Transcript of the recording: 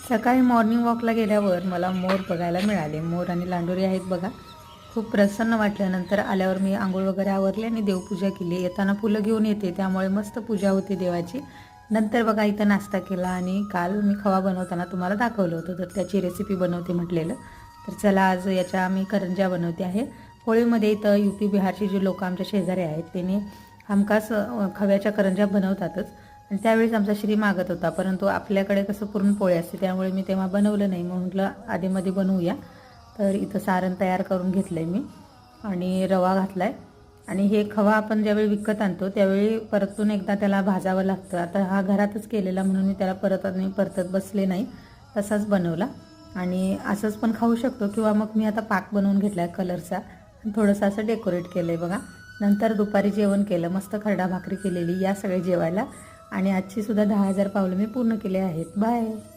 सकाळी मॉर्निंग वॉकला गेल्यावर मला मोर बघायला मिळाले. मोर आणि लांडोरी आहेत बघा. खूप प्रसन्न वाटलं. नंतर आल्यावर मी आंघोळ वगैरे आवरली आणि देवपूजा केली. येताना फुलं घेऊन येते, त्यामुळे मस्त पूजा होते देवाची. नंतर बघा इथं नाश्ता केला आणि काल मी खवा बनवताना तुम्हाला दाखवलं होतं, तर त्याची रेसिपी बनवते म्हटलेलं. तर चला आज याच्या मी करंज्या बनवते आहे. होळीमध्ये इथं UP बिहारचे जे लोक आमच्या शेजारी आहेत त्यांनी हमखास खव्याच्या करंज्या बनवतातच. आणि त्यावेळेस आमचा श्री मागत होता, परंतु आपल्याकडे कसं पुरणपोळी असते त्यामुळे मी तेव्हा बनवलं नाही. मग म्हटलं आधीमध्ये बनवूया. तर इथं सारण तयार करून घेतलं आहे मी आणि रवा घातला आहे. आणि हे खवा आपण ज्यावेळी विकत आणतो त्यावेळी परतून एकदा त्याला भाजावं लागतं. आता हा घरातच केलेला म्हणून मी त्याला परतत बसले नाही, तसाच बनवला. आणि असंच पण खाऊ शकतो किंवा मग मी आता पाक बनवून घेतला आहे कलरचा आणि थोडंसं असं डेकोरेट केलं आहे बघा. नंतर दुपारी जेवण केलं, मस्त खरडा भाकरी केलेली. या सगळे जेवायला. आणि आजची सुद्धा 10,000 पावलं मी पूर्ण केले आहेत. बाय.